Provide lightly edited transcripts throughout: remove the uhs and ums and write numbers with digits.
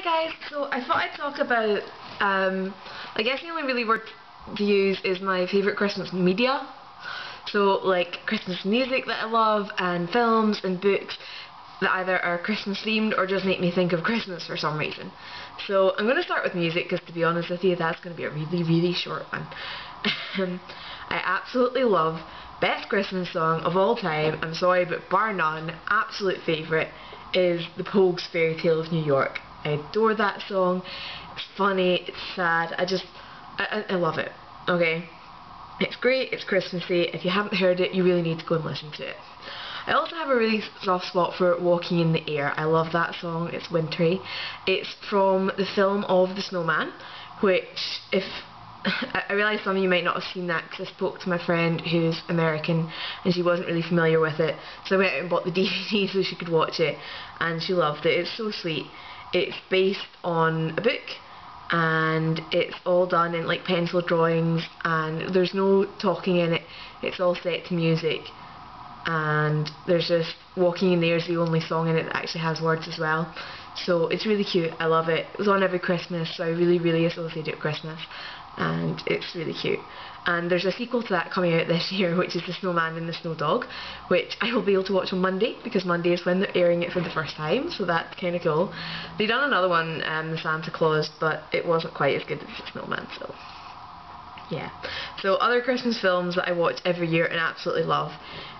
Guys, so I thought I'd talk about, I guess the only really word to use is my favourite Christmas media. So like Christmas music that I love, and films and books that either are Christmas themed or just make me think of Christmas for some reason. So I'm going to start with music because, to be honest with you, that's going to be a really short one. I absolutely love best Christmas song of all time, I'm sorry, but bar none, absolute favourite, is the Pogues' Fairy Tale of New York. I adore that song. It's funny, it's sad, I love it, okay? It's great, it's Christmassy. If you haven't heard it, you really need to go and listen to it. I also have a really soft spot for Walking in the Air. I love that song, it's wintry. It's from the film of The Snowman, which, if I realise some of you might not have seen that because I spoke to my friend who's American and she wasn't really familiar with it, so I went out and bought the DVD so she could watch it, and she loved it. It's so sweet. It's based on a book and it's all done in like pencil drawings and there's no talking in it. It's all set to music and there's just Walking in the Air is the only song in it that actually has words as well. So it's really cute. I love it. It was on every Christmas, so I really associate it with Christmas, and it's really cute. And there's a sequel to that coming out this year, which is The Snowman and the Snow Dog, which I will be able to watch on Monday, because Monday is when they're airing it for the first time, so that's kind of cool. They done another one, The Santa Claus, but it wasn't quite as good as The Snowman, so yeah. So other Christmas films that I watch every year and absolutely love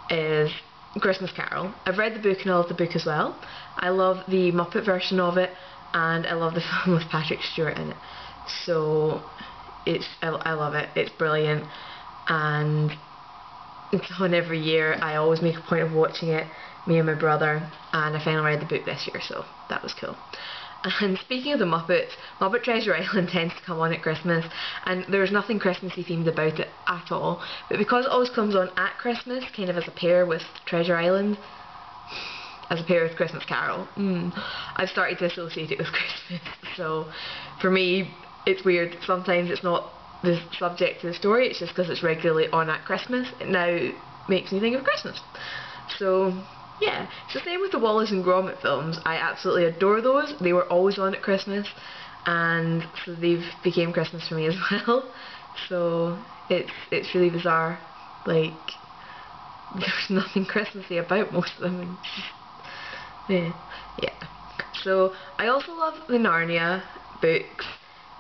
is Christmas Carol. I've read the book and I love the book as well. I love the Muppet version of it, and I love the film with Patrick Stewart in it. So I love it. It's brilliant, and it's on every year. I always make a point of watching it, me and my brother, and I finally read the book this year, so that was cool. And speaking of the Muppets, Muppet Treasure Island tends to come on at Christmas, and there's nothing Christmassy themed about it at all, but because it always comes on at Christmas, kind of as a pair with Treasure Island, as a pair with Christmas Carol, I've started to associate it with Christmas. So for me, it's weird. Sometimes it's not the subject to the story, it's just because it's regularly on at Christmas. It now makes me think of Christmas. So yeah, it's the same with the Wallace and Gromit films. I absolutely adore those. They were always on at Christmas, and so they've became Christmas for me as well. So it's really bizarre. Like, there's nothing Christmassy about most of them. Yeah. So I also love the Narnia books.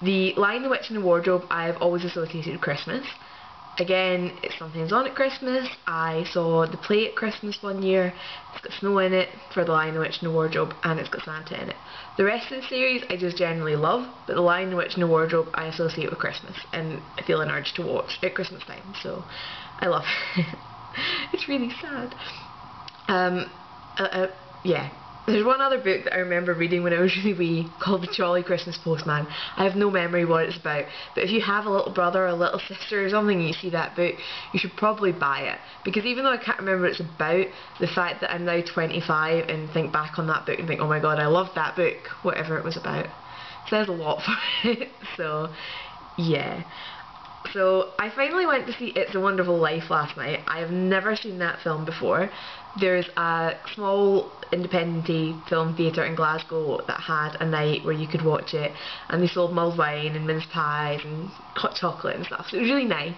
The Lion, the Witch and the Wardrobe I've always associated with Christmas. Again, it's sometimes on at Christmas. I saw the play at Christmas one year. It's got snow in it for The Lion, the Witch and the Wardrobe, and it's got Santa in it. The rest of the series I just generally love, but The Lion, the Witch and the Wardrobe I associate with Christmas, and I feel an urge to watch at Christmas time, so I love it. It's really sad. Yeah. There's one other book that I remember reading when I was really wee called The Jolly Christmas Postman. I have no memory what it's about, but if you have a little brother or a little sister or something and you see that book, you should probably buy it. Because even though I can't remember what it's about, the fact that I'm now 25 and think back on that book and think, oh my god, I loved that book, whatever it was about, says a lot for it. So yeah. So I finally went to see It's a Wonderful Life last night. I have never seen that film before. There's a small independent film theatre in Glasgow that had a night where you could watch it, and they sold mulled wine and mince pies and hot chocolate and stuff, so it was really nice.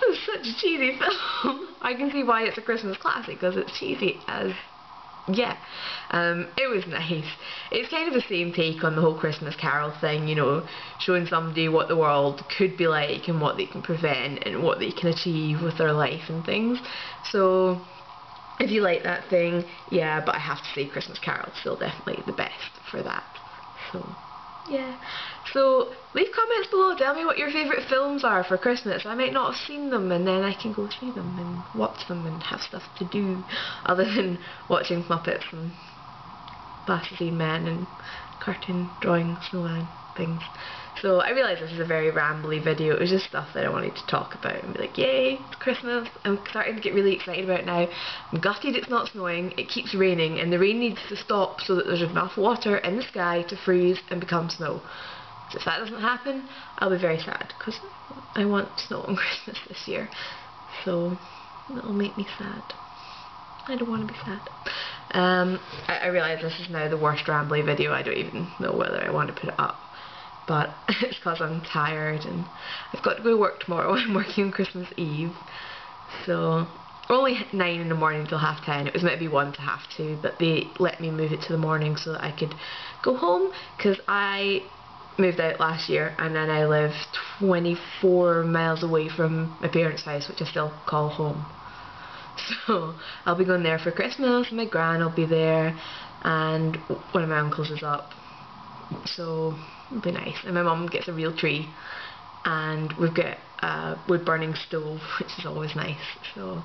It was such a cheesy film. I can see why it's a Christmas classic, because it's cheesy as yeah. It was nice. It's kind of the same take on the whole Christmas Carol thing, you know, showing somebody what the world could be like and what they can prevent and what they can achieve with their life and things. So if you like that thing, yeah, but I have to say Christmas Carol is still definitely the best for that. So yeah. So leave comments below, tell me what your favourite films are for Christmas. I might not have seen them, and then I can go see them and watch them and have stuff to do other than watching Muppets and Plasticine Men and cartoon drawing snowman things. So I realise this is a very rambly video. It was just stuff that I wanted to talk about and be like, yay, it's Christmas. I'm starting to get really excited about it now. I'm gutted it's not snowing. It keeps raining and the rain needs to stop so that there's enough water in the sky to freeze and become snow. So if that doesn't happen, I'll be very sad, because I want snow on Christmas this year. So it'll make me sad. I don't want to be sad. I realise this is now the worst rambly video. I don't even know whether I want to put it up, but it's because I'm tired and I've got to go to work tomorrow. I'm working on Christmas Eve, so only 9 in the morning till 10:30. It was meant to be 1 to 2:30, but they let me move it to the morning so that I could go home, because I moved out last year and then I live 24 miles away from my parents' house, which I still call home. So I'll be going there for Christmas, my gran will be there, and one of my uncles is up, so it'll be nice. And my mum gets a real tree, and we've got a wood burning stove, which is always nice. So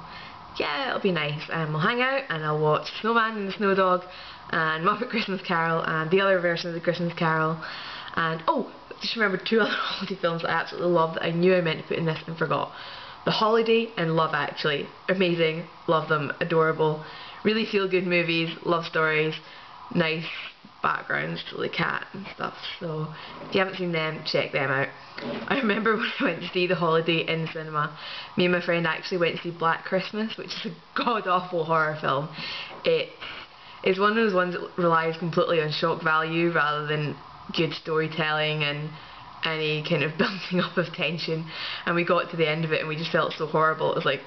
yeah, it'll be nice, and we'll hang out and I'll watch Snowman and the Snow Dog and Muppet Christmas Carol and the other version of the Christmas Carol. And oh, just remembered 2 other holiday films that I absolutely love that I knew I meant to put in this and forgot. The Holiday and Love Actually. Amazing, love them, adorable, really feel good movies, love stories, nice backgrounds to look at and stuff. So if you haven't seen them, check them out. I remember when I went to see The Holiday in the cinema, me and my friend actually went to see Black Christmas, which is a god-awful horror film. It is one of those ones that relies completely on shock value rather than good storytelling and any kind of building up of tension, and we got to the end of it and we just felt so horrible. It was like,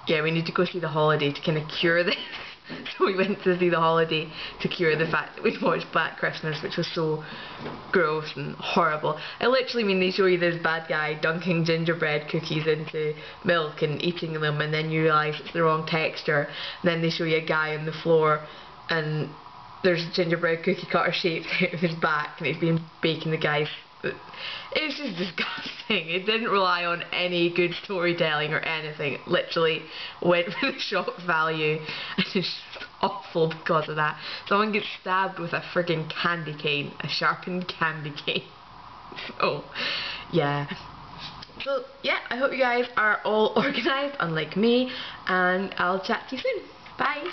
yeah, we need to go see The Holiday to kind of cure this. So we went to see The Holiday to cure the fact that we'd watched Black Christmas, which was so gross and horrible. I literally mean, they show you this bad guy dunking gingerbread cookies into milk and eating them, and then you realise it's the wrong texture, and then they show you a guy on the floor and there's a gingerbread cookie cutter shaped out of his back and he's been baking the guy's. It was just disgusting. It didn't rely on any good storytelling or anything. It literally went for the shock value, and it's just awful because of that. Someone gets stabbed with a frigging candy cane, a sharpened candy cane. So yeah. So yeah, I hope you guys are all organised, unlike me, and I'll chat to you soon. Bye!